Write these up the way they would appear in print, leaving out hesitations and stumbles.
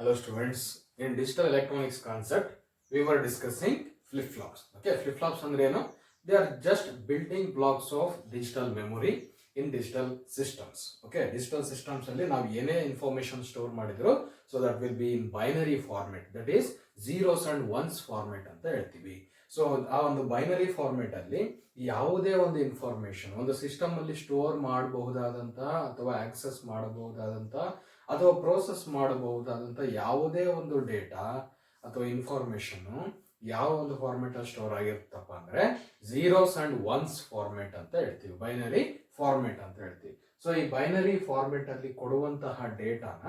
Hello students, in digital electronics concept, we were discussing flip-flops. Okay, flip-flops andre ಏನು? They are just building blocks of digital memory in digital systems. Okay, digital systems ಅಲ್ಲಿ ನಾವು ಏನೇ information store ಮಾಡಿದ್ರು, so that will be in binary format, that is zeros and ones format ಅಂತ ಹೇಳ್ತೀವಿ. So ಆ ಒಂದು binary format ಅಲ್ಲಿ ಯಾವುದೇ ಒಂದು ಇನ್ಫಾರ್ಮೇಶನ್ ಒಂದು ಸಿಸ್ಟಮ್ ಅಲ್ಲಿ ಸ್ಟೋರ್ ಮಾಡಬಹುದಾದಂತ ಅಥವಾ ಆಕ್ಸೆಸ್ ಮಾಡಬಹುದಾದಂತ ಅಥವಾ ಪ್ರೋಸೆಸ್ ಮಾಡಬಹುದಾದಂತ ಯಾವುದೇ ಒಂದು ಡೇಟಾ ಅಥವಾ ಇನ್ಫಾರ್ಮೇಶನ್ ಯಾವ ಒಂದು ಫಾರ್ಮೆಟ್ ಅಲ್ಲಿ ಸ್ಟೋರ್ ಆಗಿರುತ್ತಪ್ಪ ಅಂದ್ರೆ ಝೀರೋಸ್ ಅಂಡ್ ಒನ್ಸ್ ಫಾರ್ಮೆಟ್ ಅಂತ ಹೇಳ್ತೀವಿ, ಬೈನರಿ ಫಾರ್ಮೆಟ್ ಅಂತ ಹೇಳ್ತೀವಿ. ಸೊ ಈ ಬೈನರಿ ಫಾರ್ಮೆಟ್ ಅಲ್ಲಿ ಕೊಡುವಂತಹ ಡೇಟಾನ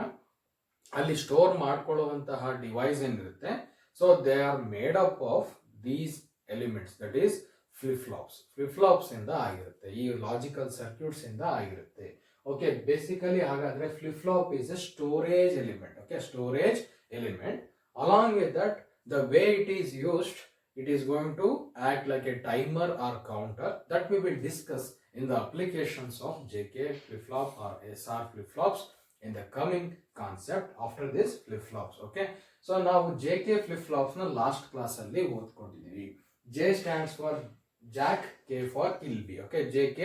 ಅಲ್ಲಿ ಸ್ಟೋರ್ ಮಾಡ್ಕೊಳ್ಳುವಂತಹ ಡಿವೈಸ್ ಏನಿರುತ್ತೆ, so they are made up of these elements, that is flip-flops ಇಂದ ಆಗಿರುತ್ತೆ, ಈ ಲಾಜಿಕಲ್ ಸರ್ಕ್ಯೂಟ್ಸ್ ಇಂದ ಆಗಿರುತ್ತೆ. ಓಕೆ, ಬೇಸಿಕಲಿ ಹಾಗಾದ್ರೆ flip-flap is A storage element. Okay, storage element. Along with that, the way it is used, it is going to act like a timer or counter that we will discuss in the applications of JK flip-flop or SR flip-flops in the coming concept after this flip-flops. Okay, so now JK flip-flops na last class alli ಓದ್ಕೊಂಡಿದ್ದೀವಿ. J stands for Jack, K for Kilby. Okay, JK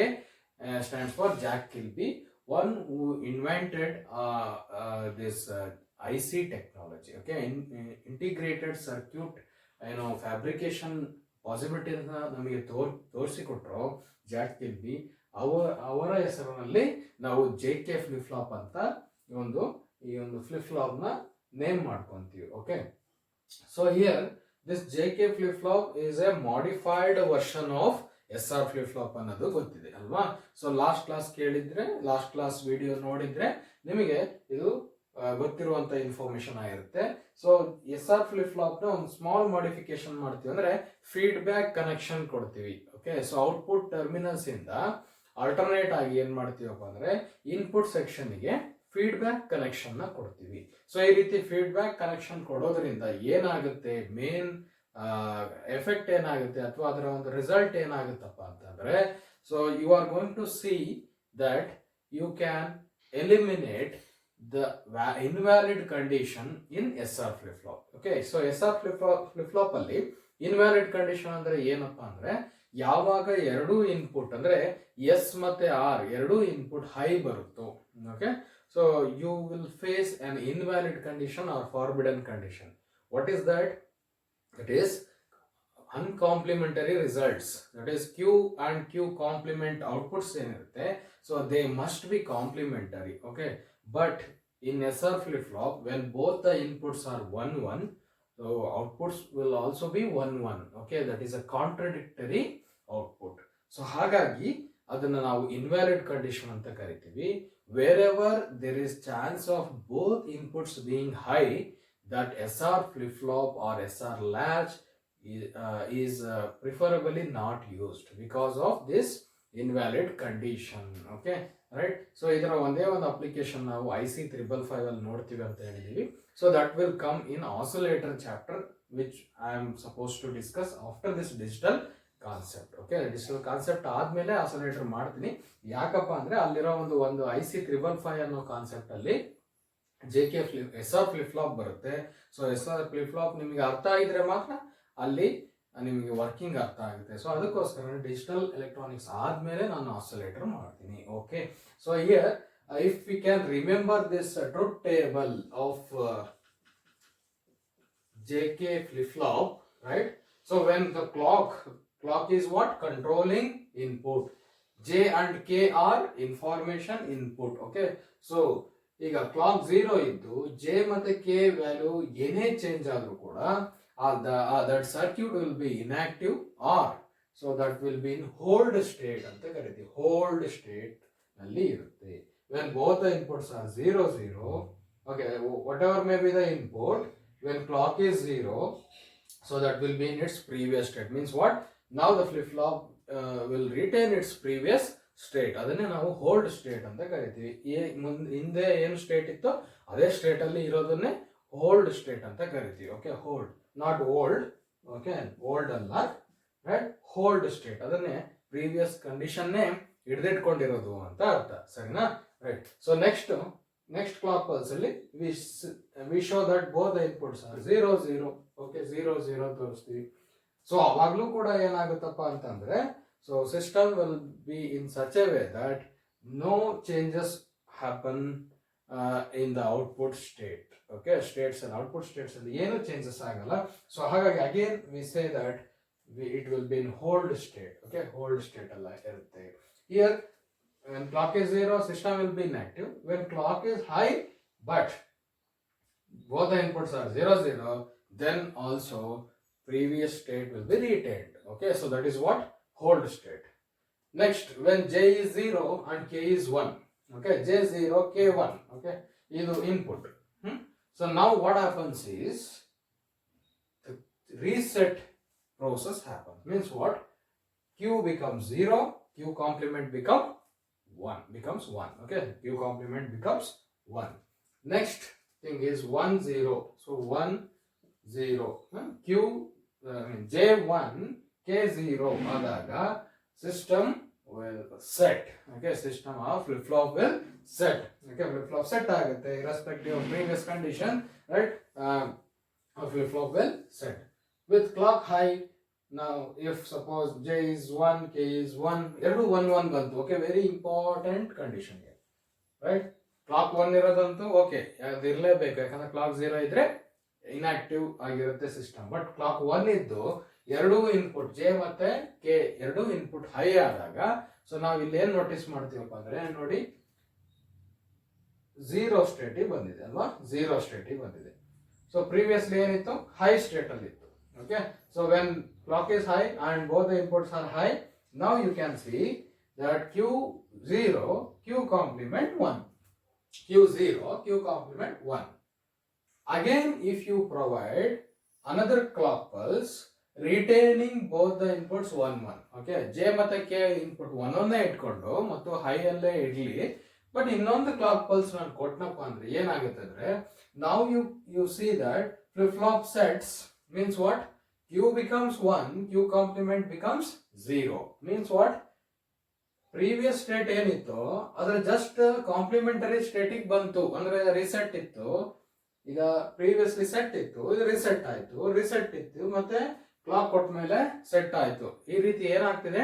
stands for Jack Kilby, one who invented this IC technology. Okay, integrated circuit fabrication possibility ನಮಗೆ ತೋರಿಸಿಕೊಟ್ರು Jack Kilby. ಅವರ ಹೆಸರಿನಲ್ಲಿ ನಾವು JK flip-flap ಅಂತ ಈ ಒಂದು flip-flap ನ name ಮಾಡ್ಕೊಂತೀವಿ. Okay, so here this JK flip-flap is A modified version of SR flip-flap ಅನ್ನೋದು ಗೊತ್ತಿದೆ ಅಲ್ವಾ. ಸೊ ಲಾಸ್ಟ್ ಕ್ಲಾಸ್ ವಿಡಿಯೋ ನೋಡಿದ್ರೆ ನಿಮಗೆ ಇದು ಗೊತ್ತಿರುವಂತ ಇನ್ಫಾರ್ಮೇಶನ್ ಆಗಿರುತ್ತೆ. ಸೊ SR ಫ್ಲಿಪ್-ಫ್ಲಾಪ್ ನ ಒಂದು ಸ್ಮಾಲ್ ಮಾಡಿಫಿಕೇಶನ್ ಮಾಡ್ತೀವಿ ಅಂದ್ರೆ ಫೀಡ್ಬ್ಯಾಕ್ ಕನೆಕ್ಷನ್ ಕೊಡ್ತೀವಿ. ಓಕೆ, ಸೊ ಔಟ್ಪುಟ್ ಟರ್ಮಿನಲ್ಸ್ ಇಂದ ಆಲ್ಟರ್ನೇಟ್ ಆಗಿ ಏನ್ ಮಾಡ್ತೀವಪ್ಪ ಅಂದ್ರೆ ಇನ್ಪುಟ್ ಸೆಕ್ಷನ್ ಗೆ ಫೀಡ್ಬ್ಯಾಕ್ ಕನೆಕ್ಷನ್ ನ ಕೊಡ್ತೀವಿ. ಸೊ ಈ ರೀತಿ ಫೀಡ್ಬ್ಯಾಕ್ ಕನೆಕ್ಷನ್ ಕೊಡೋದ್ರಿಂದ ಏನಾಗುತ್ತೆ, ಮೇನ್ ಎಫೆಕ್ಟ್ ಏನಾಗುತ್ತೆ ಅಥವಾ ಅದರ ಒಂದು ರಿಸಲ್ಟ್ ಏನಾಗುತ್ತಪ್ಪ ಅಂತಂದ್ರೆ, so you are going to see that you can eliminate the invalid condition in SR flip-flop. Okay, so SR flip-flop ಅಲ್ಲಿ invalid condition ಅಂದ್ರೆ ಏನಪ್ಪಾ ಅಂದ್ರೆ ಯಾವಾಗ ಎರಡು ಇನ್ಪುಟ್ ಅಂದ್ರೆ S ಮತ್ತೆ R ಎರಡು ಇನ್ಪುಟ್ ಹೈ ಬರುತ್ತೋ, okay, so you will face an invalid condition or forbidden condition. What is that? It is uncomplementary results, that is Q and Q complement outputs ಏನಿರುತ್ತೆ, so they must be complementary. Okay, but in SR flip-flop, when both the inputs are 1-1, so outputs will also be 1-1. Okay, that is a contradictory output. So ಹಾಗಾಗಿ ಅದನ್ನ ನಾವು invalid condition ಅಂತ ಕರಿತೀವಿ. Wherever there is chance of both inputs being high, that SR flip-flop or SR latch is preferably not used because of this invalid condition. Okay, right? So ಇದರ ಒಂದೇ ಒಂದು application ನಾವು IC 555 ಅಲ್ಲಿ ನೋಡ್ತೀವಿ ಅಂತ ಹೇಳಿದೀವಿ. So that will come in oscillator chapter which I am suppose to discuss after this digital concept. Okay, digital concept ಆದ್ಮೇಲೆ oscillator ಮಾಡ್ತೀನಿ. ಯಾಕಪ್ಪ ಅಂದ್ರೆ ಅಲ್ಲಿರೋ ಒಂದು IC 555 ಅನ್ನೋ ಕಾನ್ಸೆಪ್ಟ್ ಅಲ್ಲಿ JK SR ಫ್ಲಿಪ್-ಫ್ಲಾಪ್ ಬರುತ್ತೆ. ಸೊ SR ಫ್ಲಿಪ್-ಫ್ಲಾಪ್ ನಿಮಗೆ ಅರ್ಥ ಆಗಿದ್ರೆ ಮಾತ್ರ ಅಲ್ಲಿ ನಿಮಗೆ ವರ್ಕಿಂಗ್ ಅರ್ಥ ಆಗುತ್ತೆ. ಸೊ ಅದಕ್ಕೋಸ್ಕರ ಡಿಜಿಟಲ್ ಎಲೆಕ್ಟ್ರಾನಿಕ್ಸ್ ಆದ್ಮೇಲೆ ನಾನು ಆಸಿಲೇಟರ್ ಮಾಡ್ತೀನಿ. Okay, so here if we can remember this truth table of JK flip-flop, right? So when the clock is what? Controlling input. J and K are information input. Okay, so ಈಗ clock 0 ಇದ್ದು J ಮತ್ತೆ K value ಏನೇ change ಆದ್ರೂ ಕೂಡ that circuit will be inactive, or so that will be in hold state ಅಂತ ಕರೀತೀವಿ. Hold state ನಲ್ಲಿ ಇರುತ್ತೆ. when both the inputs are 0-0, okay, whatever may be the input, when clock is 0, so that will be in its previous state. Means what? Now the flip-flop will retain its previous state. ಅದನ್ನೇ ನಾವು hold state ಅಂತ ಕರಿತೀವಿ. ಹಿಂದೆ ಏನು state ಇತ್ತೋ ಅದೇ state ಅಲ್ಲಿ ಇರೋದನ್ನೇ hold state ಅಂತ ಕರಿತೀವಿ. Okay, hold, not old. Okay, old ಅಲ್ಲ, ರೈಟ್, ಹೋಲ್ಡ್ ಸ್ಟೇಟ್, ಅದನ್ನೇ ಪ್ರೀವಿಯಸ್ ಕಂಡೀಷನ್ನೇ ಹಿಡಿದಿಟ್ಕೊಂಡಿರೋದು ಅಂತ ಅರ್ಥ. ಸರಿನಾ? Right. So next next clock pulse ಅಲ್ಲಿ we show that both the inputs are 0 0. Okay, 0 0 ತೋರಿಸ್ತೀವಿ. ಸೊ ಅವಾಗಲೂ ಕೂಡ ಏನಾಗುತ್ತಪ್ಪ ಅಂತಂದ್ರೆ, so system will be in such a way that no changes happen in the output state. Okay, states ಅಲ್ಲಿ output states ಅಲ್ಲಿ ಏನು changes ಆಗಲ್ಲ. ಸೊ ಹಾಗಾಗಿ again we say that it will be in hold state. Okay, hold state alla irutte. Here when clock is 0, system will be inactive. When clock is high but both the inputs are 0 0, then also previous state will be retained. Okay, so that is what hold state. Next, when j is 0 and k is 1. Okay, j 0 k 1. Okay, idu input. So now what happens is the reset process happens. Means what? Q becomes 0, Q complement becomes 1. Okay, Q complement becomes 1. Next thing is 1 0. So 1 0. Q J1 K0 adaga system will set. Okay, system of flip flop will set. Okay, flip flop set agutte irrespective of previous condition, right? Flip flop will set. With clock high, now if suppose j is 1, k is 1, ಎರಡು 1 1 ಬಂತು. Okay, very important condition ಇದೆ, right? Clock 1 ಇರೋದಂತೂ okay, ಅದು ಇರಲೇಬೇಕು, ಯಾಕಂದ್ರೆ clock 0 ಇದ್ರೆ inactive ಆಗಿರುತ್ತೆ system. But clock 1 ಇದ್ದು ಎರಡು ಇನ್ಪುಟ್ ಜೆ ಮತ್ತೆ ಕೆ ಎರಡು ಇನ್ಪುಟ್ ಹೈ ಆದಾಗ, ಸೊ ನಾವು ಇಲ್ಲಿ ಏನ್ ನೋಟಿಸ್ ಮಾಡ್ತೀವಪ್ಪ ಅಂದ್ರೆ, ನೋಡಿ 0 ಸ್ಟೇಟಿಗೆ ಬಂದಿದೆ ಅಲ್ವಾ? 0 ಸ್ಟೇಟಿಗೆ ಬಂದಿದೆ. ಸೊ ಪ್ರೀವಿಯಸ್ಲಿ ಏನಿತ್ತು? ಹೈ ಸ್ಟೇಟ್ ಅಲ್ಲಿ ಇತ್ತು. Okay, so when clock is high and both the inputs are high, now you can see that Q0 Q complement 1. Q0 Q complement 1. Again, if you provide another clock pulse retaining both the inputs 1 1. Okay, J ಮತ್ತೆ K input 1 ಒಂದೇ ಇಟ್ಕೊಂಡು ಮತ್ತು high ಅಲ್ಲೇ idli. But ಇನ್ನೊಂದು clock pulse ನಾನು ಕೊಟ್ಟನಪ್ಪ ಅಂದ್ರೆ ಏನಾಗುತ್ತೆ ಅಂದ್ರೆ, now you see that flip flop sets means what? Q becomes 1, Q complement becomes 0. Means what? Previous state ಏನಿತ್ತು ಅದರ ಜಸ್ಟ್ ಕಾಂಪ್ಲಿಮೆಂಟರಿ ಸ್ಟೇಟಿಗೆ ಬಂತು ಅಂದ್ರೆ ರಿಸೆಟ್ ಇತ್ತು. ಈಗ ಪ್ರೀವಿಯಸ್ಲಿ ಸೆಟ್ ಇತ್ತು, ಇದು ರಿಸೆಟ್ ಆಯ್ತು, ರಿಸೆಟ್ ಇತ್ತು ಮತ್ತೆ ಕ್ಲಾಕ್ ಕೊಟ್ಟ ಮೇಲೆ ಸೆಟ್ ಆಯ್ತು. ಈ ರೀತಿ ಏನಾಗ್ತಿದೆ?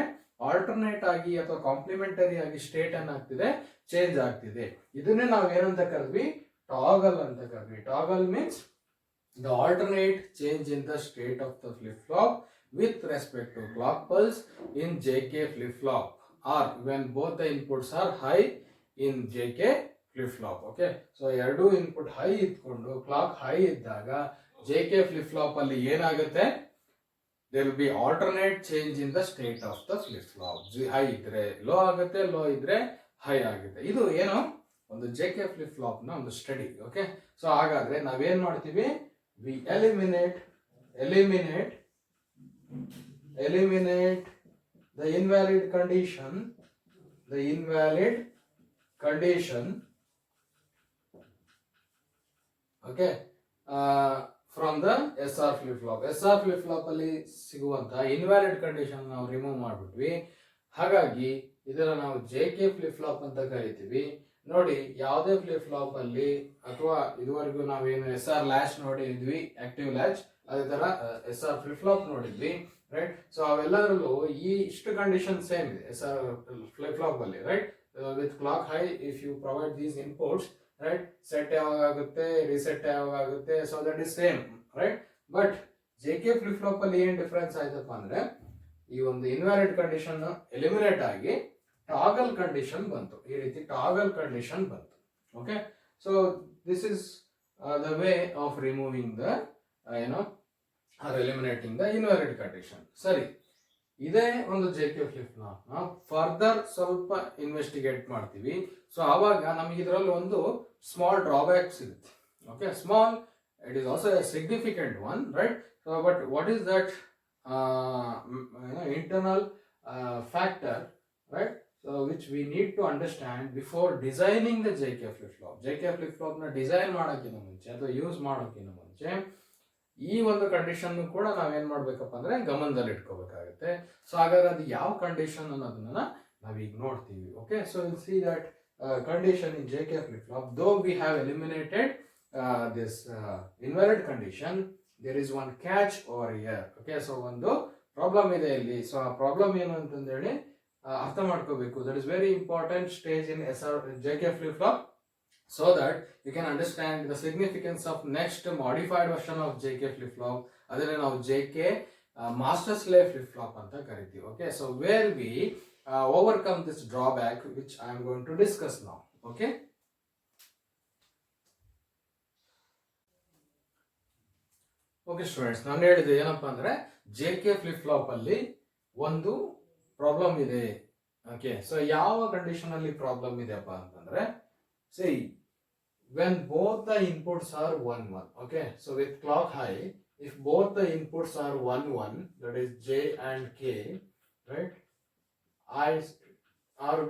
ಆಲ್ಟರ್ನೇಟ್ ಆಗಿ ಅಥವಾ ಕಾಂಪ್ಲಿಮೆಂಟರಿ ಆಗಿ ಸ್ಟೇಟ್ ಏನಾಗ್ತಿದೆ? ಚೇಂಜ್ ಆಗ್ತಿದೆ. ಇದನ್ನೇ ನಾವು ಏನಂತ ಕರೆದ್ವಿ? ಟಾಗಲ್ ಅಂತ ಕರೆದ್ವಿ. Toggle means the alternate change in the state of the flip-flop with respect to clock pulse in JK flip-flop, or when both the inputs are high in JK flip-flop. Okay, so ಎರಡು input high ಇಟ್ಕೊಂಡು clock high ಇದ್ದಾಗ JK flip-flop ಅಲ್ಲಿ ಏನಾಗುತ್ತೆ? there will be alternate change in the state of the flip-flop. high ಇದ್ರೆ low ಆಗುತ್ತೆ, low ಇದ್ರೆ high ಆಗುತ್ತೆ. ಇದು ಏನು? ಒಂದು JK flip-flop ನ ಒಂದು ಸ್ಟಡಿ. ಓಕೆ, ಸೊ ಹಾಗಾದ್ರೆ ನಾವೇನ್ ಮಾಡ್ತೀವಿ? We eliminate the invalid condition, okay, from the SR flip flop. SR flip flop ಅಲ್ಲಿ ಸಿಗುವಂತ ಇನ್ವ್ಯಾಲಿಡ್ ಕಂಡೀಷನ್ ನಾವು ರಿಮೂವ್ ಮಾಡ್ಬಿಟ್ವಿ. ಹಾಗಾಗಿ ಇದನ್ನ ನಾವು JK flip flop ಅಂತ ಕರಿತೀವಿ. ನೋಡಿ, ಯಾವುದೇ ಫ್ಲಿಪ್ ಫ್ಲಾಪ್ ಅಲ್ಲಿ ಅಥವಾ ಇದುವರೆಗೂ ನಾವೇನು SR ಲ್ಯಾಚ್ ನೋಡಿದ್ವಿ, ಆಕ್ಟಿವ್ ಲ್ಯಾಚ್, ಅದೇ ತರ SR ಫ್ಲಿಪ್ ಫ್ಲಾಪ್ ನೋಡಿದ್ವಿ, ರೈಟ್? ಸೊ ಅವೆಲ್ಲರಲ್ಲೂ ಈ ಇಷ್ಟು ಕಂಡೀಷನ್ ಸೇಮ್ ಇದೆ SR ಫ್ಲಿಪ್ ಫ್ಲಾಪ್ ಅಲ್ಲಿ, right? With clock high if you provide these inputs, right, set ಯಾವಾಗ ಆಗುತ್ತೆ, ರಿಸೆಟ್ ಯಾವಾಗ ಆಗುತ್ತೆ, so that is same, right? But JK flip flop ಅಲ್ಲಿ ಏನ್ ಡಿಫರೆನ್ಸ್ ಆಯ್ತಪ್ಪ ಅಂದ್ರೆ, ಈ ಒಂದು ಇನ್ವ್ಯಾಲಿಡ್ ಕಂಡೀಷನ್ ಎಲಿಮಿನೇಟ್ ಆಗಿ ಟಾಗಲ್ ಕಂಡೀಷನ್ ಬಂತು. ಈ ರೀತಿ ಟಾಗಲ್ ಕಂಡೀಷನ್ ಬಂತು. Okay, so this is the way of removing the or eliminating the invalid condition. ಸರಿ, ಇದೇ ಒಂದು JK ಫ್ಲಿಪ್ ಫ್ಲಾಪ್ ನ ಫರ್ದರ್ ಸ್ವಲ್ಪ ಇನ್ವೆಸ್ಟಿಗೇಟ್ ಮಾಡ್ತೀವಿ. ಸೊ ಆವಾಗ ನಮಗೆ ಇದರಲ್ಲಿ ಒಂದು ಸ್ಮಾಲ್ ಡ್ರಾಬ್ಯಾಕ್ ಸಿಗುತ್ತೆ. Okay, small, it is also a significant one, right? So but what is that internal factor, right? So which we need to understand before designing the JK flip flop. JK flip flop na design ಮಾಡೋಕ್ಕಿಂತ ಮುಂಚೆ ಅಥವಾ use ಮಾಡೋಕ್ಕಿಂತ ಮುಂಚೆ ಈ ಒಂದು condition ಕೂಡ ನಾವೇನ್ ಮಾಡ್ಬೇಕಪ್ಪ ಅಂದ್ರೆ ಗಮನದಲ್ಲಿ ಇಟ್ಕೋಬೇಕಾಗುತ್ತೆ. ಸೊ ಹಾಗಾದ್ರೆ ಅದು ಯಾವ ಕಂಡೀಷನ್ ಅನ್ನೋದನ್ನ ನಾವೀಗ ನೋಡ್ತೀವಿ. Okay, so will see that condition in JK flip-flop, though we have eliminated this invalid condition, there is one catch over here. Okay, so ಒಂದು ಪ್ರಾಬ್ಲಮ್ ಇದೆ ಇಲ್ಲಿ. ಸೊ ಆ ಪ್ರಾಬ್ಲಮ್ ಏನು ಅಂತಂದೇಳಿ ಅರ್ಥ ಮಾಡ್ಕೋಬೇಕು. That is very important stage in JK flip-flop, so that you can understand the significance of next modified version of JK flip-flop. ಅದನ್ನೇ ನಾವು JK master slave flip-flop ಅಂತ ಕರಿತೀವಿ. Okay, so where we overcome this drawback, which I am going to discuss now. Okay. Okay students, ನಾನು ಹೇಳಿದೆ ಏನಪ್ಪಾ ಅಂದ್ರೆ JK flip-flop ಅಲ್ಲಿ ಒಂದು ಪ್ರಾಬ್ಲಮ್ ಇದೆ. ಓಕೆ, ಸೊ ಯಾವ ಕಂಡೀಷನ್ ಅಲ್ಲಿ ಪ್ರಾಬ್ಲಮ್ ಇದೆಯಪ್ಪ ಅಂತಂದ್ರೆ, see, when both the inputs are 1 1, okay, so with clock high, if both the inputs are 1 1, that is J and K, right,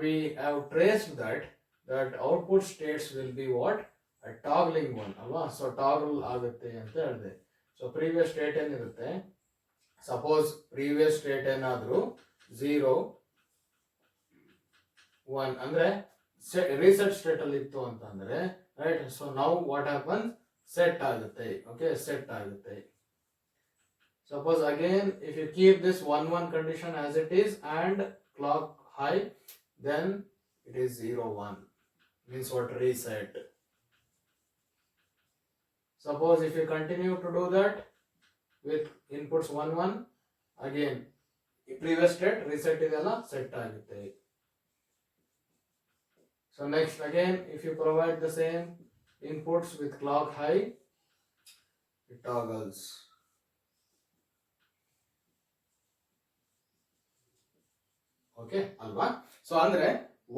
we have traced that output states will be what, a toggling one alwa. So toggle agutte anta ಹೇಳಿದೆ. So previous state ಏನಿರುತ್ತೆ, suppose previous state ಏನಾದರೂ 0 1 ಅಂದ್ರೆ reset state ಅಲ್ಲಿ ಇತ್ತು ಅಂತಂದ್ರೆ, right, so now what happens, set ಆಗುತ್ತೆ. Okay, set ಆಗುತ್ತೆ. Suppose again if you keep this 1 1 condition as it is and clock high, then it is 0 1, means what, reset. Suppose if you continue to do that with inputs 1 1, again previous state reset ಇದೆಲ್ಲ set ಆಗುತ್ತೆ. So next again if you provide the same inputs with clock high, it toggles. Okay ಅಲ್ವಾ? So ಅಂದ್ರೆ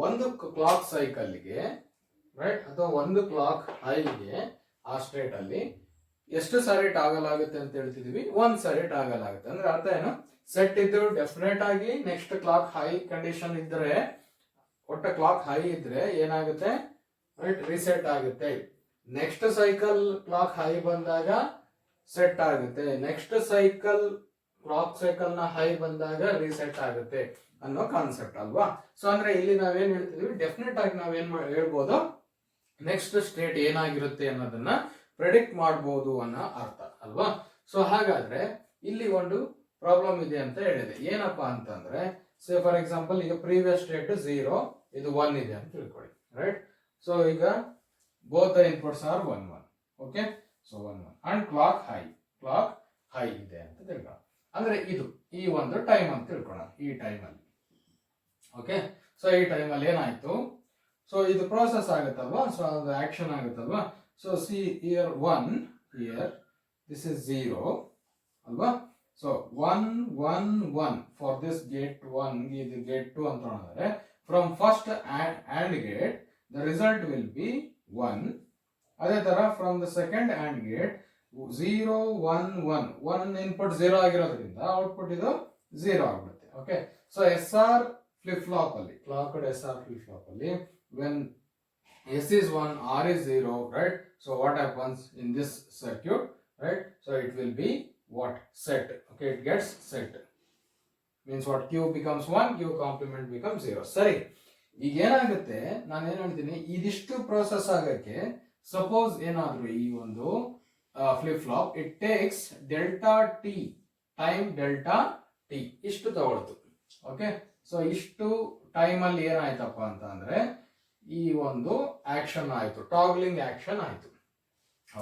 ಒಂದು clock ಸೈಕಲ್ಗೆ, right, ಅಥವಾ ಒಂದು clock ಹೈಗೆ ಆ state ಅಲ್ಲಿ ಎಷ್ಟು ಸಾರಿ ಟಾಗಲ್ ಆಗುತ್ತೆ ಅಂತ ಹೇಳ್ತಿದೀವಿ, ಒಂದ್ ಸಾರಿ ಟಾಗಲ್ ಆಗುತ್ತೆ. ಅಂದ್ರೆ ಅರ್ಥ ಏನು, ಸೆಟ್ ಇದ್ದು ಡೆಫಿನೆಟ್ ಆಗಿ ನೆಕ್ಸ್ಟ್ ಕ್ಲಾಕ್ ಹೈ ಕಂಡೀಷನ್ ಇದ್ರೆ, ಒಟ್ಟ ಕ್ಲಾಕ್ ಹೈ ಇದ್ರೆ ಏನಾಗುತ್ತೆ, ರೈಟ್, ರಿಸೆಟ್ ಆಗುತ್ತೆ. ನೆಕ್ಸ್ಟ್ ಸೈಕಲ್ ಕ್ಲಾಕ್ ಹೈ ಬಂದಾಗ ಸೆಟ್ ಆಗುತ್ತೆ, ನೆಕ್ಸ್ಟ್ ಸೈಕಲ್ ಕ್ಲಾಕ್ ಸೈಕಲ್ ನ ಹೈ ಬಂದಾಗ ರಿಸೆಟ್ ಆಗುತ್ತೆ ಅನ್ನೋ ಕಾನ್ಸೆಪ್ಟ್ ಅಲ್ವಾ? ಸೊ ಅಂದ್ರೆ ಇಲ್ಲಿ ನಾವೇನ್ ಹೇಳ್ತಿದೀವಿ, ಡೆಫಿನೆಟ್ ಆಗಿ ನಾವೇನ್ ಹೇಳ್ಬೋದು, ನೆಕ್ಸ್ಟ್ ಸ್ಟೇಟ್ ಏನಾಗಿರುತ್ತೆ ಅನ್ನೋದನ್ನ ಪ್ರೆಡಿಕ್ಟ್ ಮಾಡಬಹುದು ಅನ್ನೋ ಅರ್ಥ ಅಲ್ವಾ? ಸೊ ಹಾಗಾದ್ರೆ ಇಲ್ಲಿ ಒಂದು ಪ್ರಾಬ್ಲಮ್ ಇದೆ ಅಂತ ಹೇಳಿದೆ. ಏನಪ್ಪಾ ಅಂತಂದ್ರೆ, ಸೇ ಫಾರ್ ಎಕ್ಸಾಂಪಲ್ ಈಗ ಪ್ರೀವಿಯಸ್ ಸ್ಟೇಟ್ 0, ಇದು 1 ಇದೆ ಅಂತ ತಿಳ್ಕೊಳ್ಳಿ, ರೈಟ್. ಸೊ ಈಗ both the inputs are 1 1, okay. So 1 1 and clock high ಇದೆ ಅಂತ ತಿಳ್ಕೊಳ್ಳೋಣ. ಅಂದ್ರೆ ಇದು ಈ ಒಂದು ಟೈಮ್ ಅಂತ ತಿಳ್ಕೊಳ್ಳೋಣ, ಈ ಟೈಮ್ ಅಲ್ಲಿ. ಓಕೆ, ಸೊ ಈ ಟೈಮ್ ಅಲ್ಲಿ ಏನಾಯ್ತು, ಸೊ ಇದು ಪ್ರೋಸೆಸ್ ಆಗುತ್ತಲ್ವಾ, ಸೊ ಅದು ಆಕ್ಷನ್ ಆಗುತ್ತಲ್ವಾ. So C here 1, here this is 0 ಅಲ್ವಾ. ಸೊ 1 1 1 ಫಾರ್ ದಿಸ್ ಗೇಟ್ 1, ಇದು ಗೇಟ್ 2 ಅಂತ ನೋಡಿದ್ರೆ, from first AND gate the result will be 1. ಅದೇ ತರ from the second AND gate 0 1 1, 1 input 0 ಆಗಿರೋದ್ರಿಂದ ಔಟ್ಪುಟ್ ಇದು 0 ಆಗ್ಬಿಡುತ್ತೆ. Okay, so SR flip flop ಅಲ್ಲಿ, clocked SR flip flop ಅಲ್ಲಿ, when S is 1, R is 0, right, so what happens in this circuit, right, so it will be what, set. Okay, it gets set, means what, Q becomes 1, Q complement becomes 0. ಸರಿ, ಈಗ ಏನಾಗುತ್ತೆ, ನಾನು ಏನ್ ಹೇಳ್ತೀನಿ, ಇದಿಷ್ಟು process ಆಗಕ್ಕೆ suppose ಏನಾದ್ರು ಈ ಒಂದು flip flap it takes delta T time, delta T ಇಷ್ಟು ತಗೊಳ್ತು. ಓಕೆ, ಸೊ ಇಷ್ಟು ಟೈಮ್ ಅಲ್ಲಿ ಏನಾಯ್ತಪ್ಪ ಅಂತ ಅಂದ್ರೆ ಈ ಒಂದು ಆಕ್ಷನ್ ಆಯ್ತು, ಟಾಗ್ಲಿಂಗ್ ಆಕ್ಷನ್ ಆಯ್ತು.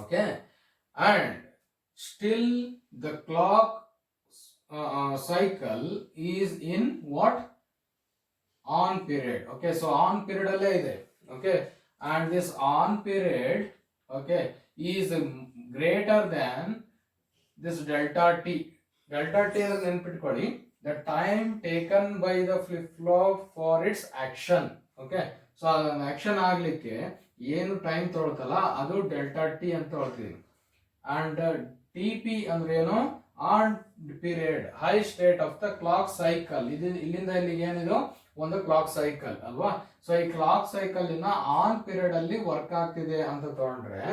Okay, and still the clock cycle is in what, on period. Okay, so on period alle ide. Okay, and this on period, okay, is greater than this delta t. Delta t is ನೆನಪಿಟ್ಕೊಳ್ಳಿ, the time taken by the flip flop for its action. Okay, so ಅದನ್ನ action ಆಗ್ಲಿಕ್ಕೆ ಏನು time ತಗೊಳ್ತಲ್ಲ ಅದು delta T ಅಂತ ಹೇಳ್ತೀವಿ. And T P ಅಂದ್ರೆ ಏನು, on period high state of the clock cycle. ಇಲ್ಲಿಂದ ಇಲ್ಲಿಗೆ ಏನಿದು ಒಂದು ಕ್ಲಾಕ್ ಸೈಕಲ್ ಅಲ್ವಾ. ಸೊ ಈ ಕ್ಲಾಕ್ ಸೈಕಲ್ ಇನ್ನ ಆನ್ ಪೀರಿಯಡ್ ಅಲ್ಲಿ ವರ್ಕ್ ಆಗ್ತಿದೆ ಅಂತ ತಗೊಂಡ್ರೆ,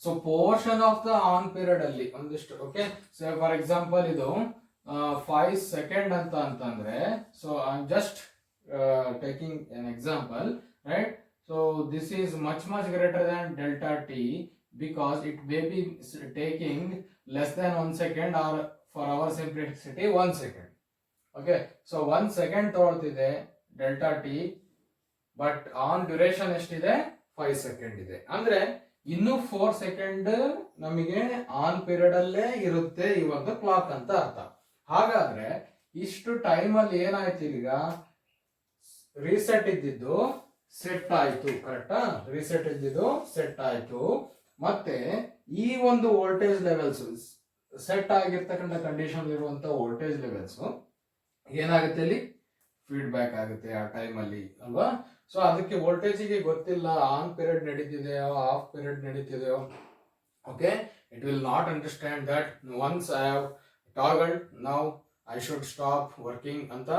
so portion of the on period ಅಲ್ಲಿ ಒಂದಿಷ್ಟು, ಓಕೆ, ಸೊ ಫಾರ್ ಎಕ್ಸಾಂಪಲ್ ಇದು 5 ಸೆಕೆಂಡ್ ಅಂತಂದ್ರೆ, so I am just taking an example, right? So this is much greater than delta t because it may be taking less than 1 second or for our simplicity 1 second. Okay, so 1 second ತಗೊಳ್ತಿದೆ delta t, but on duration ಎಷ್ಟಿದೆ 5 second ಇದೆ. ಅಂದ್ರೆ ಇನ್ನು 4 second ನಮಗೆ on period ಅಲ್ಲೇ ಇರುತ್ತೆ ಈ ಒಂದು clock ಅಂತ ಅರ್ಥ. ಹಾಗಾದ್ರೆ ಇಷ್ಟು ಟೈಮ್ ಅಲ್ಲಿ ಏನಾಯ್ತು, ಈಗ ರೀಸೆಟ್ ಇದ್ದಿದ್ದು ಸೆಟ್ ಆಯ್ತು, ಕರೆಕ್ಟಾ? ರೀಸೆಟ್ ಇದ್ದಿದ್ದು ಸೆಟ್ ಆಯ್ತು. ಮತ್ತೆ ಈ ಒಂದು ವೋಲ್ಟೇಜ್ ಲೆವೆಲ್ಸ್ ಸೆಟ್ ಆಗಿರ್ತಕ್ಕಂಥ ಕಂಡೀಷನ್ ಇರುವಂತ ವೋಲ್ಟೇಜ್ ಲೆವೆಲ್ಸ್ ಏನಾಗುತ್ತೆ, ಅಲ್ಲಿ ಫೀಡ್ಬ್ಯಾಕ್ ಆಗುತ್ತೆ ಆ ಟೈಮ್ ಅಲ್ಲಿ ಅಲ್ವಾ. ಸೊ ಅದಕ್ಕೆ ವೋಲ್ಟೇಜಿಗೆ ಗೊತ್ತಿಲ್ಲ ಆನ್ ಪೀರಿಯಡ್ ನಡೀತಿದೆಯೋ ಆಫ್ ಪೀರಿಯಡ್ ನಡೀತಿದೆಯೋ. Okay, it will not understand that once I have toggled now I should stop working ಅಂತ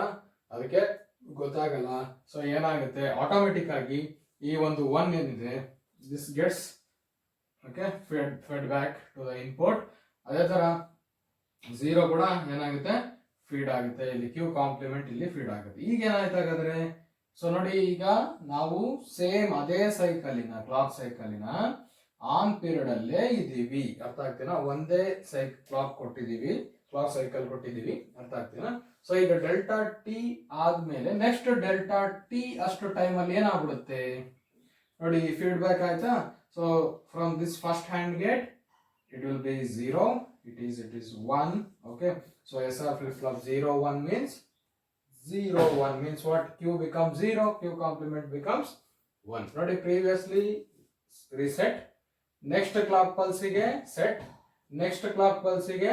ಅದಕ್ಕೆ ಗೊತ್ತಾಗಲ್ಲ. ಸೊ ಏನಾಗುತ್ತೆ, ಆಟೋಮೆಟಿಕ್ ಆಗಿ ಈ ಒಂದು 1 ಏನಿದೆ this gets okay fed back to the input. ಅದೇ ತರ 0 ಕೂಡ ಏನಾಗುತ್ತೆ, ಫೀಡ್ ಆಗುತ್ತೆ. ಇಲ್ಲಿ ಕ್ಯೂ ಕಾಂಪ್ಲಿಮೆಂಟ್ ಇಲ್ಲಿ ಫೀಡ್ ಆಗುತ್ತೆ. ಈಗ ಏನಾಯ್ತು ಹಾಗಾದ್ರೆ, ಸೊ ನೋಡಿ ಈಗ ನಾವು ಸೇಮ್ ಅದೇ ಸೈಕಲಿನ ಕ್ಲಾಕ್ ಸೈಕಲಿನ ಆನ್ ಪೀರಿಯಡ್ ಅಲ್ಲೇ ಇದ್ದೀವಿ, ಅರ್ಥ ಆಗ್ತೀನಾ? ಒಂದೇ ಕ್ಲಾಕ್ ಕೊಟ್ಟಿದೀವಿ, ಕ್ಲಾಕ್ ಸೈಕಲ್ ಕೊಟ್ಟಿದೀವಿ, ಅರ್ಥ ಆಗ್ತೀನಾ? ಸೊ ಈಗ ಡೆಲ್ಟಾ ಟಿ ಆದ್ಮೇಲೆ ನೆಕ್ಸ್ಟ್ ಡೆಲ್ಟಾ ಟಿ ಅಷ್ಟು ಟೈಮ್ ಅಲ್ಲಿ ಏನಾಗ್ಬಿಡುತ್ತೆ ನೋಡಿ, ಫೀಡ್ಬ್ಯಾಕ್ ಆಯ್ತಾ? So from this first hand gate it will be 0, it is 1. Okay, so SR flip flop 0 1 means 0 1 means what? Q becomes 0, Q complement becomes 1. Nodi previously reset, next clock pulse ige set, next clock pulse ige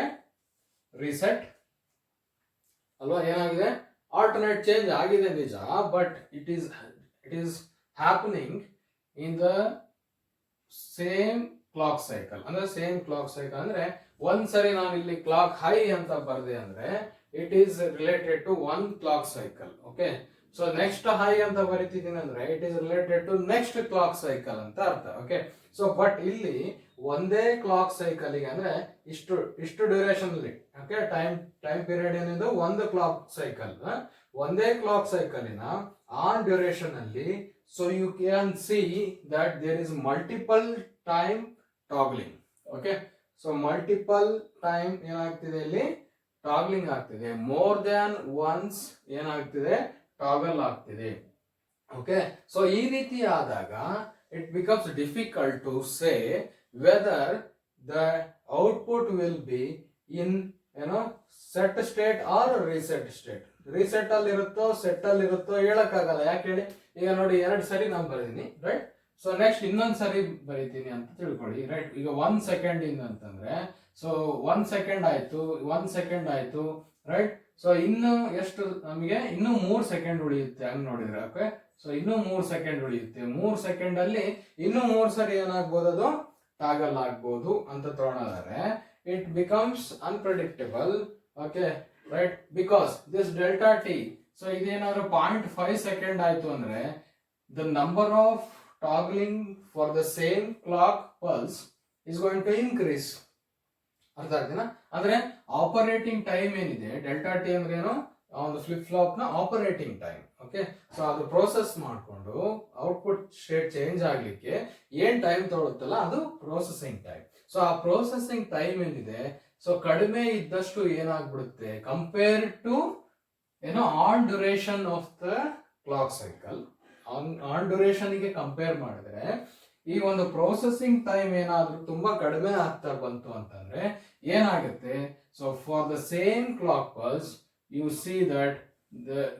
reset alva. ಏನಾಗಿದೆ, alternate change ಆಗಿದೆ ನಿಜ, but it is happening in the same clock cycle. ಅಂದ್ರೆ same clock cycle ಅಂದ್ರೆ ಒಂದ್ಸರಿ ನಾನು ಇಲ್ಲಿ clock high ಅಂತ ಬರ್ದೆ ಅಂದ್ರೆ it is related to 1 clock cycle. Okay, so next high ಅಂತ ಬರೀತಿದ್ದೀನಿ ಅಂದ್ರೆ it is related to next clock cycle ಅಂತ ಅರ್ಥ. ಓಕೆ, ಸೊ ಬಟ್ ಇಲ್ಲಿ ಒಂದೇ ಕ್ಲಾಕ್ ಸೈಕಲ್ ಗೆ ಅಂದ್ರೆ ಇಷ್ಟು ಡ್ಯೂರೇಷನ್ ಅಲ್ಲಿ ಓಕೆ ಟೈಮ್ ಪೀರಿಯಡ್ ಏನಿದೆ ಒಂದು ಕ್ಲಾಕ್ ಸೈಕಲ್, ಒಂದೇ ಕ್ಲಾಕ್ ಸೈಕಲಿನ ಆನ್ ಡ್ಯೂರೇಷನ್ ಅಲ್ಲಿ. So you can see that there is multiple time toggling. Okay, so multiple time ಏನಾಗ್ತಿದೆ, ಇಲ್ಲಿ ಟಾಗ್ಲಿಂಗ್ ಆಗ್ತಿದೆ. ಮೋರ್ ದ್ಯಾನ್ ಒನ್ಸ್ ಏನಾಗ್ತಿದೆ, ಟಾಗಲ್ ಆಗ್ತಿದೆ. ಓಕೆ, ಸೊ ಈ ರೀತಿ ಆದಾಗ it becomes difficult to say whether the output will be in set state or reset state. Reset ಅಲ್ಲಿ ಇರುತ್ತೋ ಸೆಟ್ ಅಲ್ಲಿ ಇರುತ್ತೋ ಹೇಳಕ್ಕಾಗಲ್ಲ. ಯಾಕೆ ಹೇಳಿ, ಈಗ ನೋಡಿ 2 ಸರಿ ನಾನು ಬರೀತೀನಿ, ರೈಟ್? ಸೊ ನೆಕ್ಸ್ಟ್ ಇನ್ನೊಂದ್ ಸರಿ ಬರೀತೀನಿ ಅಂತ ತಿಳ್ಕೊಳ್ಳಿ, ರೈಟ್? ಈಗ 1 ಸೆಕೆಂಡ್ ಇಂದ ಅಂತಂದ್ರೆ ಸೊ 1 ಸೆಕೆಂಡ್ ಆಯ್ತು, 1 ಸೆಕೆಂಡ್ ಆಯ್ತು, ರೈಟ್? ಸೊ ಇನ್ನು ಎಷ್ಟು ನಮಗೆ, ಇನ್ನು 3 ಸೆಕೆಂಡ್ ಉಳಿಯುತ್ತೆ ಹಂಗ್ ನೋಡಿದ್ರೆ. ಓಕೆ, ಸೊ ಇನ್ನು 3 ಸೆಕೆಂಡ್ ಉಳಿಯುತ್ತೆ. 3 ಸೆಕೆಂಡ್ ಅಲ್ಲಿ ಇನ್ನು 3 ಸರಿ ಏನಾಗ್ಬೋದು, ಅದು ಟಾಗಲ್ ಆಗ್ಬೋದು ಅಂತ ತಗೊಳೋದಾದ್ರೆ it becomes unpredictable. Okay, right? Because this delta T, so ಇದೇನಾದ್ರು 0.5 ಸೆಕೆಂಡ್ ಆಯ್ತು ಅಂದ್ರೆ the number of toggling for the same clock pulse is going to increase. ಅರ್ಥ ಆಗ್ತೀನಾ? ಅಂದ್ರೆ ಆಪರೇಟಿಂಗ್ ಟೈಮ್ ಏನಿದೆ ಡೆಲ್ಟಾ ಟಿ ಅಂದ್ರೆ ಏನು, ಒಂದು ಫ್ಲಿಪ್ ಫ್ಲಾಪ್ ನ ಆಪರೇಟಿಂಗ್ ಟೈಮ್. ಓಕೆ, ಸೊ ಅದು ಪ್ರೋಸೆಸ್ ಮಾಡಿಕೊಂಡು ಔಟ್ಪುಟ್ ಸ್ಟೇಟ್ ಚೇಂಜ್ ಆಗ್ಲಿಕ್ಕೆ ಏನ್ ಟೈಮ್ ತಗೊಳುತ್ತಲ್ಲ ಅದು ಪ್ರೋಸೆಸಿಂಗ್ ಟೈಮ್. ಸೊ ಆ ಪ್ರೋಸೆಸಿಂಗ್ ಟೈಮ್ ಏನಿದೆ, ಸೊ ಕಡಿಮೆ ಇದ್ದಷ್ಟು ಏನಾಗ್ಬಿಡುತ್ತೆ compare to on duration of the clock cycle. On duration ಗೆ ಕಂಪೇರ್ ಮಾಡಿದ್ರೆ ಈ ಒಂದು ಪ್ರೋಸೆಸಿಂಗ್ ಟೈಮ್ ಏನಾದ್ರೂ ತುಂಬಾ ಕಡಿಮೆ ಆಗ್ತಾ ಬಂತು ಅಂತಂದ್ರೆ ಏನಾಗುತ್ತೆ, so for the same clock pulse you see that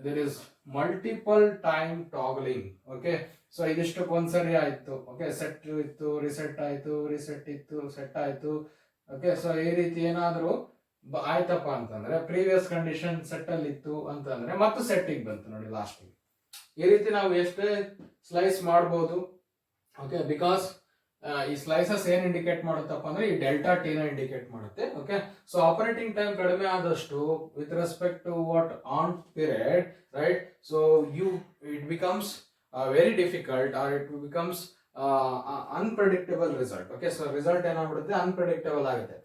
there is multiple time toggling. Okay, so ಇದಿಷ್ಟಕ್ಕೆ ಒಂದ್ಸರಿ ಆಯ್ತು, ಓಕೆ ಸೆಟ್ ಇತ್ತು, ರಿಸೆಟ್ ಆಯ್ತು, ರಿಸೆಟ್ ಇತ್ತು, ಸೆಟ್ ಆಯ್ತು. ಓಕೆ, ಸೊ ಈ ರೀತಿ ಏನಾದ್ರು ಆಯ್ತಪ್ಪ ಅಂತಂದ್ರೆ ಪ್ರೀವಿಯಸ್ ಕಂಡೀಷನ್ ಸೆಟ್ ಅಲ್ಲಿ ಇತ್ತು ಅಂತಂದ್ರೆ ಮತ್ತೆ ಸೆಟ್ಟಿಗೆ ಬಂತು ನೋಡಿ ಲಾಸ್ಟಿಗೆ. ಈ ರೀತಿ ನಾವು ಎಷ್ಟೇ ಸ್ಲೈಸ್ ಮಾಡಬಹುದು. ಓಕೆ, ಬಿಕಾಸ್ ಈ ಸ್ಲೈಸಸ್ ಏನ್ ಇಂಡಿಕೇಟ್ ಮಾಡುತ್ತಪ್ಪ ಅಂದ್ರೆ ಈ ಡೆಲ್ಟಾ ಟಿ ನ ಇಂಡಿಕೇಟ್ ಮಾಡುತ್ತೆ. ಓಕೆ, ಸೊ ಆಪರೇಟಿಂಗ್ ಟೈಮ್ ಕಡಿಮೆ ಆದಷ್ಟು with respect to what on period, right? So it becomes very difficult or it becomes unpredictable result. Okay, so result ಏನಾಗ್ಬಿಡುತ್ತೆ, ಅನ್ಪ್ರೆಡಿಕ್ಟಬಲ್ ಆಗುತ್ತೆ.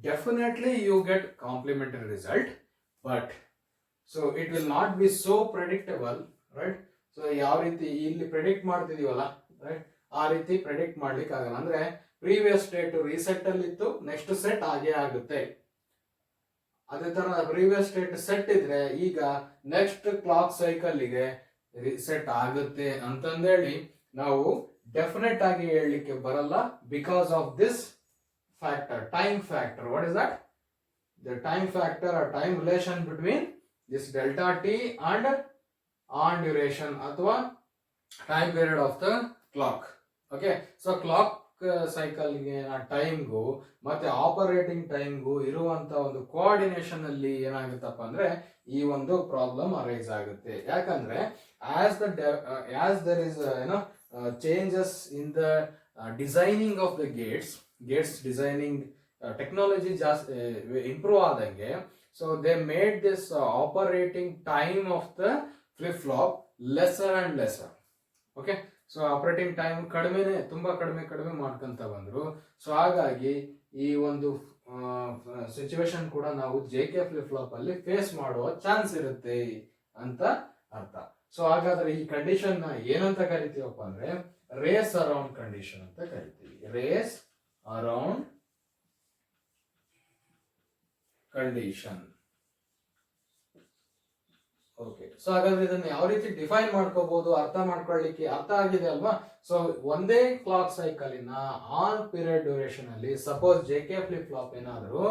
Definitely you get complementary result, but so it will not be so predictable, right? ಸೊ ಯಾವ ರೀತಿ ಇಲ್ಲಿ predict ಮಾಡ್ತಿದೀವಲ್ಲ, right, ಆ ರೀತಿ predict ಮಾಡ್ಲಿಕ್ಕೆ ಆಗಲ್ಲ. ಅಂದ್ರೆ ಪ್ರೀವಿಯಸ್ ಸ್ಟೇಟ್ ರೀಸೆಟ್ ಅಲ್ಲಿ ಇತ್ತು, ನೆಕ್ಸ್ಟ್ ಸೆಟ್ ಆಗೇ ಆಗುತ್ತೆ. ಅದೇ ತರ ಪ್ರೀವಿಯಸ್ ಸ್ಟೇಟ್ ಸೆಟ್ ಇದ್ರೆ ಈಗ ನೆಕ್ಸ್ಟ್ ಕ್ಲಾಕ್ ಸೈಕಲ್ ಗೆ ರಿಸೆಟ್ ಆಗುತ್ತೆ ಅಂತಂದೇಳಿ ನಾವು ಡೆಫಿನೆಟ್ ಆಗಿ ಹೇಳಲಿಕ್ಕೆ ಬರಲ್ಲ, because of this factor, time factor. What is that? The time factor or time relation between this delta T and on duration ಅಥವಾ time period of the clock. Okay, so clock ಸೈಕಲ್ಗೆ ಟೈಮ್ಗೂ ಮತ್ತೆ operating ಟೈಮ್ಗೂ ಇರುವಂತ ಒಂದು coordination ಅಲ್ಲಿ ಏನಾಗುತ್ತಪ್ಪ ಅಂದ್ರೆ ಈ ಒಂದು ಪ್ರಾಬ್ಲಮ್ ಅರೈಸ್ ಆಗುತ್ತೆ. ಯಾಕಂದ್ರೆ as there is changes in the designing of the gates designing technology ಜಾಸ್ತಿ ಇಂಪ್ರೂವ್ ಆದಂಗೆ, so they made this operating time of the flip flop lesser and lesser. Okay, so operating time ತುಂಬಾ ಕಡಿಮೆ ಮಾಡ್ಕೊಂತ ಬಂದ್ರು. So ಹಾಗಾಗಿ ಈ ಒಂದು situation ಕೂಡ ನಾವು JK ಫ್ಲಿಪ್ ಫ್ಲಾಪ್ ಅಲ್ಲಿ ಫೇಸ್ ಮಾಡುವ ಚಾನ್ಸ್ ಇರುತ್ತೆ ಅಂತ ಅರ್ಥ. ಸೊ ಹಾಗಾದ್ರೆ ಈ ಕಂಡೀಷನ್ ನ ಏನಂತ ಕರಿತೀವಪ್ಪ ಅಂದ್ರೆ ರೇಸ್ ಅರೌಂಡ್ ಕಂಡೀಷನ್ ಅಂತ ಕರಿತೀವಿ. Race around condition. Okay, so ಹಾಗಾದ್ರೆ ಇದನ್ನ ಯಾವ ರೀತಿ ಡಿಫೈನ್ ಮಾಡ್ಕೋಬಹುದು, ಅರ್ಥ ಆಗಿದೆ ಅಲ್ವಾ? ಸೊ ಒಂದೇ ಕ್ಲಾಕ್ ಸೈಕಲಿನ ಆನ್ ಪೀರಿಯಡ್ ಡ್ಯೂರೇಷನ್ ಅಲ್ಲಿ ಸಪೋಸ್ JK ಫ್ಲಿಪ್ ಫ್ಲಾಪ್ ಏನಾದ್ರು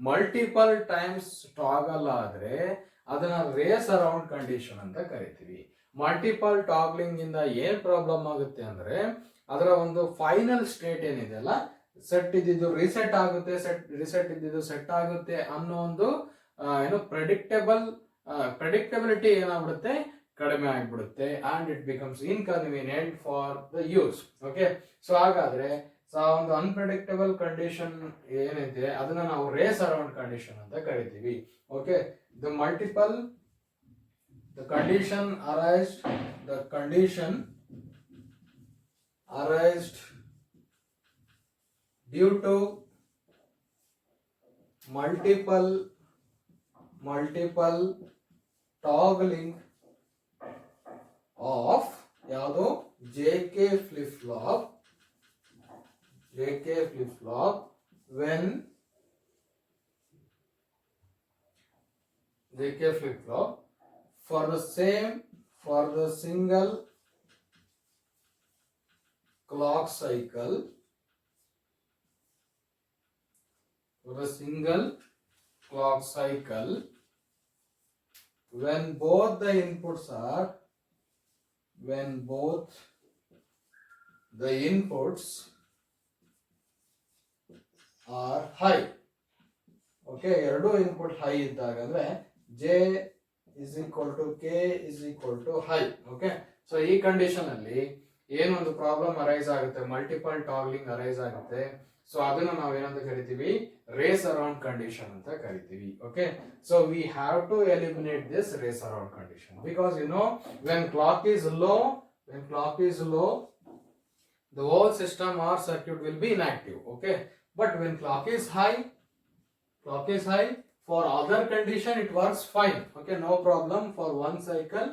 ಮಲ್ಟಿಪಲ್ ಟೈಮ್ಸ್ ಟಾಗಲ್ ಆದ್ರೆ ಅದನ್ನ ರೇಸ್ ಅರೌಂಡ್ ಕಂಡೀಷನ್ ಅಂತ ಕರಿತೀವಿ. ಮಲ್ಟಿಪಲ್ ಟಾಗ್ಲಿಂಗ್ ಇಂದ ಏನ್ ಪ್ರಾಬ್ಲಮ್ ಆಗುತ್ತೆ ಅಂದ್ರೆ ಅದರ ಒಂದು ಫೈನಲ್ ಸ್ಟೇಟ್ ಏನಿದೆ ಅಲ್ಲ, ಸೆಟ್ ಇದ್ದಿದ್ದು ರಿಸೆಟ್ ಆಗುತ್ತೆ, ರಿಸೆಟ್ ಇದ್ದಿದ್ದು ಸೆಟ್ ಆಗುತ್ತೆ ಅನ್ನೋ ಒಂದು ಪ್ರೆಡಿಕ್ಟಬಿಲಿಟಿ ಏನಾಗ್ಬಿಡುತ್ತೆ, ಕಡಿಮೆ ಆಗ್ಬಿಡುತ್ತೆ, and it becomes inconvenient for the use. Okay, so ಹಾಗಾದ್ರೆ ಒಂದು ಅನ್ಪ್ರೆಡಿಕ್ಟಬಲ್ ಕಂಡೀಷನ್ ಏನಿದೆ ಅದನ್ನ ನಾವು ರೇಸ್ ಅರೌಂಡ್ ಕಂಡೀಷನ್ ಅಂತ ಕರಿತೀವಿ. Okay, the condition arised due to multiple toggling of ಯಾವುದು JK flip flop when JK flip flop for the single clock cycle, when both the inputs are high. Okay, ಎರಡು input high ಇದ್ದಾಗ ಅಂದ್ರೆ J is equal to K is equal to high. Okay, so ಈ condition ಅಲ್ಲಿ ಏನೊಂದು problem arise ಆಗುತ್ತೆ, multiple toggling arise ಆಗುತ್ತೆ. So ಅದನ್ನ ನಾವು ಏನಂತ ಕರಿತೀವಿ, ರೇಸ್ ಅರೌಂಡ್ ಕಂಡೀಷನ್ ಅಂತ ಕರಿತೀವಿ. Okay, so we have to eliminate this race around condition because when clock is low the whole system or circuit will be inactive. Okay, but when clock is high for other condition it works fine. Okay, no problem for one cycle.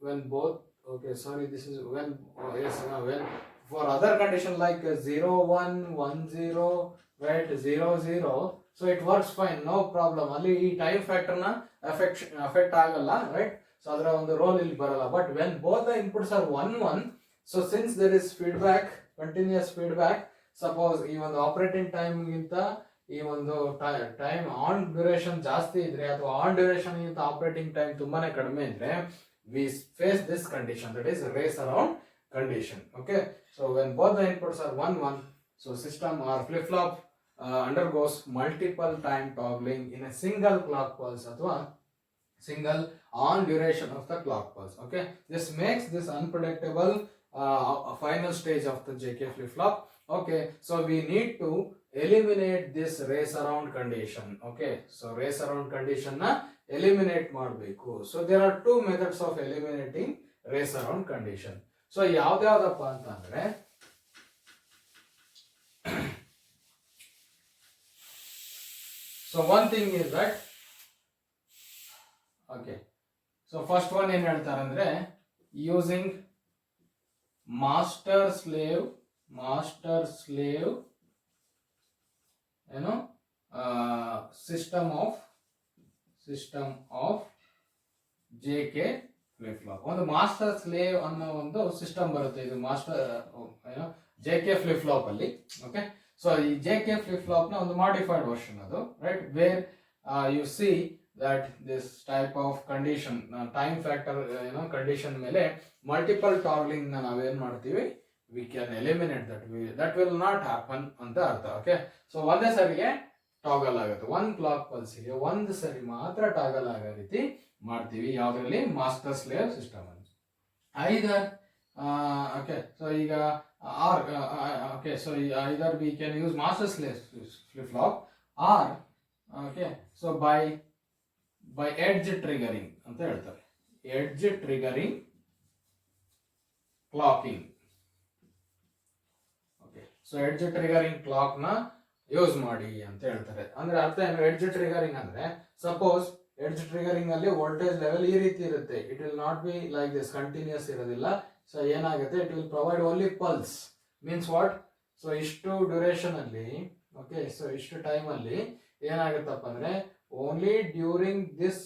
When both, okay, sorry, this is when for other condition like 0 1 1 0, right, 0 0, so it works fine, no problem. ಅಲ್ಲಿ ಈ time factor ನ affect ಆಗಲ್ಲ, right. So ಅದರ ಒಂದು role ಇಲ್ಲಿ ಬರಲ್ಲ. But when both the inputs are 1 1, so since there is continuous feedback, suppose ಈ ಒಂದು ಆಪರೇಟಿಂಗ್ ಟೈಮ್ ಗಿಂತ ಈ ಒಂದು ಟೈಮ್ ಆನ್ ಡ್ಯೂರೇಷನ್ ಜಾಸ್ತಿ ಇದ್ರೆ ಅಥವಾ ಆನ್ ಡ್ಯೂರೇಷನ್ ಗಿಂತ ಆಪರೇಟಿಂಗ್ ಟೈಮ್ ತುಂಬಾನೇ ಕಡಿಮೆ ಇದ್ರೆ we face this condition, that is race around condition. Okay, so when both the inputs are 1 1, so system or flip flop undergoes multiple time toggling in a single clock pulse athwa single on duration of the clock pulse. Okay, this makes this unpredictable final stage of the JK flip flop. Okay, so we need to eliminate this race around condition. Okay, so race around condition na eliminate ಮಾಡಬೇಕು. So there are two methods of eliminating race around condition. So ಯಾವ್ದಾವ್ದಪ್ಪ ಅಂತ ಅಂದ್ರೆ so one thing is that, okay, so first one ಏನ್ ಹೇಳ್ತಾರೆ ಅಂದ್ರೆ using master slave system of JK flip flop. ಒಂದು master slave ಅನ್ನೋ ಒಂದು system ಬರುತ್ತೆ. ಇದು ಮಾಸ್ಟರ್ JK flip flop ಅಲ್ಲಿ. ಓಕೆ, ಸೊ ಈ JK flip flop ನ ಒಂದು ಮಾಡಿಫೈಡ್ ವರ್ಷನ್ ಅದು, right, where U C that this type of condition time factor condition ಮೇಲೆ multiple toggling na ನಾವೇನ್ ಮಾಡ್ತೀವಿ, we can eliminate that will not happen ಅಂತ ಅರ್ಥ. ಓಕೆ, ಸೊ ಒಂದೇ ಸರಿಗೆ ಟಾಗಲ್ ಆಗುತ್ತೆ, ಒಂದು ಕ್ಲಾಕ್ ಪಲ್ಸ್ಗೆ ಒಂದು ಸರಿ ಮಾತ್ರ ಟಾಗಲ್ ಆಗೋ ರೀತಿ ಮಾಡ್ತೀವಿ. ಯಾವ್ದ್ರಲ್ಲಿ? ಮಾಸ್ಟರ್ ಸ್ಲೇವ್ ಸಿಸ್ಟಮ್ ಅಲ್ಲಿ. ಐದರ್ ಓಕೆ, ಸೊ ಈಗ okay, so either we can use master slave flip flop or okay, so by edge triggering ಅಂತ ಹೇಳ್ತಾರೆ. Edge triggering clocking. Okay, so edge triggering clock ನ use ಮಾಡಿ ಅಂತ ಹೇಳ್ತಾರೆ. ಅಂದ್ರೆ ಅರ್ಥ ಏನು? ಎಡ್ಜ್ ಟ್ರಿಗರಿಂಗ್ ಅಂದ್ರೆ ಸಪೋಸ್ ಎಡ್ಜ್ ಟ್ರಿಗರಿಂಗ್ ಅಲ್ಲಿ ವೋಲ್ಟೇಜ್ ಲೆವೆಲ್ ಈ ರೀತಿ ಇರುತ್ತೆ. It will not be like this, continuous ಇರೋದಿಲ್ಲ. ಸೊ ಏನಾಗುತ್ತೆ, it will provide only pulse. Means what? So ಇಷ್ಟು ಡ್ಯೂರೇಷನ್ ಅಲ್ಲಿ, ಓಕೆ, ಸೊ ಇಷ್ಟು ಟೈಮ್ ಅಲ್ಲಿ ಏನಾಗುತ್ತಪ್ಪ ಅಂದ್ರೆ only during this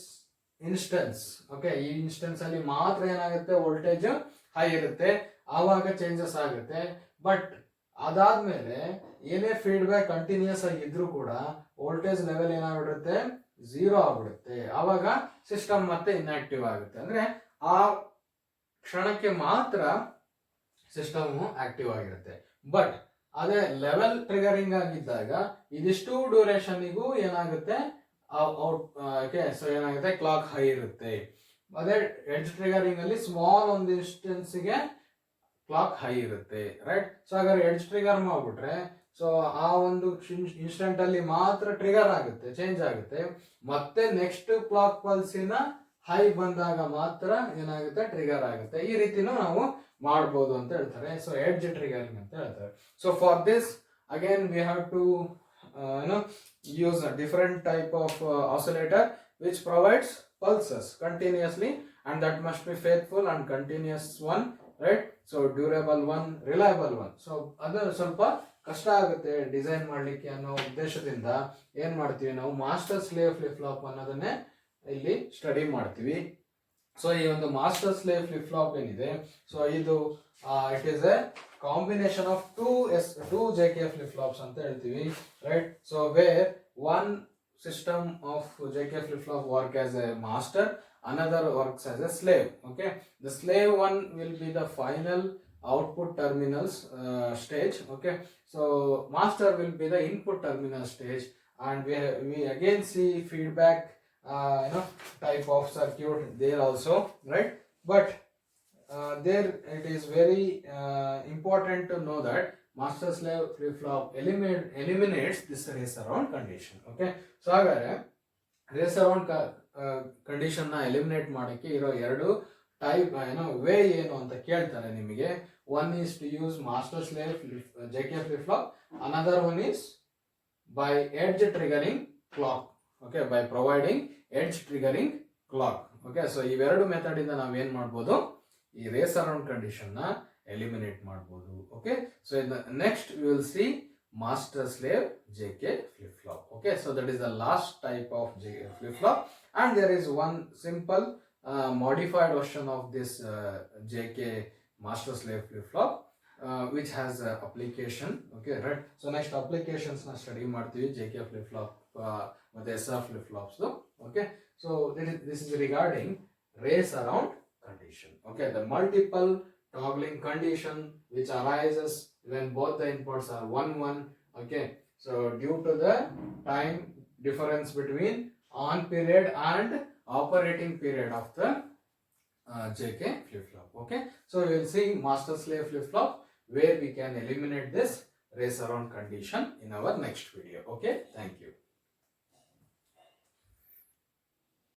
instance, okay, ಈ ಇನ್ಸ್ಟೆನ್ಸ್ ಅಲ್ಲಿ ಮಾತ್ರ ಏನಾಗುತ್ತೆ, ವೋಲ್ಟೇಜ್ ಹೈ ಇರುತ್ತೆ, ಆವಾಗ ಚೇಂಜಸ್ ಆಗುತ್ತೆ. ಬಟ್ ಅದಾದ್ಮೇಲೆ ಏನೇ ಫೀಡ್ಬ್ಯಾಕ್ ಕಂಟಿನ್ಯೂಸ್ ಆಗಿದ್ರು ಕೂಡ ವೋಲ್ಟೇಜ್ ಲೆವೆಲ್ ಏನಾಗ್ಬಿಡುತ್ತೆ, ಝೀರೋ ಆಗ್ಬಿಡುತ್ತೆ. ಆವಾಗ ಸಿಸ್ಟಮ್ ಮತ್ತೆ ಇನ್ಆಕ್ಟಿವ್ ಆಗುತ್ತೆ. ಅಂದ್ರೆ ಆ ಕ್ಷಣಕ್ಕೆ ಮಾತ್ರ ಸಿಸ್ಟಮ್ ಆಕ್ಟಿವ್ ಆಗಿರುತ್ತೆ. ಬಟ್ ಅದೇ ಲೆವೆಲ್ ಟ್ರಿಗರಿಂಗ್ ಆಗಿದ್ದಾಗ ಇದಿಷ್ಟು ಡ್ಯೂರೇಷನ್ಗೂ ಏನಾಗುತ್ತೆ, ಸೊ ಏನಾಗುತ್ತೆ, ಕ್ಲಾಕ್ ಹೈ ಇರುತ್ತೆ. ಅದೇ ಎಡ್ಜ್ ಟ್ರಿಗರಿಂಗ್ ಅಲ್ಲಿ ಸ್ಮಾಲ್ ಒಂದು ಇನ್ಸ್ಟೆನ್ಸ್ಗೆ ಕ್ಲಾಕ್ ಹೈ ಇರುತ್ತೆ, ರೈಟ್. ಸೊ ಹಾಗಾದ್ರೆ ಎಡ್ಜ್ ಟ್ರಿಗರ್ ಮಾಡ್ಬಿಟ್ರೆ ಸೊ ಆ ಒಂದು ಇನ್ಸ್ಟೆಂಟ್ ಅಲ್ಲಿ ಮಾತ್ರ ಟ್ರಿಗರ್ ಆಗುತ್ತೆ, ಚೇಂಜ್ ಆಗುತ್ತೆ. ಮತ್ತೆ ನೆಕ್ಸ್ಟ್ ಕ್ಲಾಕ್ ಪಲ್ಸಿನ ಹೈ ಬಂದಾಗ ಮಾತ್ರ ಏನಾಗುತ್ತೆ, ಟ್ರಿಗರ್ ಆಗುತ್ತೆ. ಈ ರೀತಿನೂ ನಾವು ಮಾಡ್ಬೋದು ಅಂತ ಹೇಳ್ತಾರೆ. ಸೊ ಎಡ್ಜ್ ಟ್ರಿಗರಿಂಗ್ ಅಂತ ಹೇಳ್ತಾರೆ. So for this again we have to use a different type of oscillator which provides pulses continuously, and that must be faithful and continuous one, right? So durable one, reliable one. So ಅದು ಸ್ವಲ್ಪ ಕಷ್ಟ ಆಗುತ್ತೆ design ಮಾಡ್ಲಿಕ್ಕೆ ಅನ್ನೋ ಉದ್ದೇಶದಿಂದ ಏನ್ ಮಾಡ್ತೀವಿ ನಾವು, ಮಾಸ್ಟರ್ ಸ್ಲೇವ್ ಫ್ಲಿಪ್ ಫ್ಲಾಪ್ ಅನ್ನೋದನ್ನೇ ಇಲ್ಲಿ ಸ್ಟಡಿ ಮಾಡ್ತೀವಿ. ಸೊ ಈ ಒಂದು ಮಾಸ್ಟರ್ ಸ್ಲೇವ್ ಫ್ಲಿಪ್ ಫ್ಲಾಪ್ ಏನಿದೆ, ಸೊ ಇದು it is a combination of two JK flip flops ಅಂತ ಹೇಳ್ತೀವಿ, right. So where one system of JK flip flop work as a master, another works as a slave. Okay, the slave one will be the final output terminals stage. Okay, so master will be the input terminal stage, and we again see feedback type of circuit there also, right. But there it is very important to know that master slave flip flop eliminates this race around condition. Okay, so ಹಾಗಾದ್ರೆ race around condition ನ eliminate ಮಾಡಕ್ಕೆ ಇರೋ ಎರಡು type way ಏನು ಅಂತ ಕೇಳ್ತಾರೆ ನಿಮಗೆ. One is to use master slave JK flip flop, another one is by edge triggering clock. Okay, by providing edge triggering clock. Okay, so ಇವೆರಡು ಮೆಥಡ್ ಇಂದ ನಾವ್ ಏನ್ ಮಾಡ್ಬೋದು, ಈ ರೇಸ್ ಅರೌಂಡ್ ಕಂಡೀಷನ್ ನ ಎಲಿಮಿನೇಟ್ ಮಾಡ್ಬೋದು. Okay, so next we will see master slave JK flip flop. Okay, so that is the last type of JK flip flop, and there is one simple modified version of this JK master slave flip flop which has application. Okay, right. So next applications na study ಮಾಡ್ತೀವಿ JK flip flop ಮತ್ತೆ SR flip flops. Okay, so this is regarding race around condition. Okay, the multiple toggling condition which arises when both the inputs are 1-1. Okay, so due to the time difference between on period and operating period of the JK flip flop. Okay, so we will see master slave flip flop where we can eliminate this race around condition in our next video. Okay, thank you.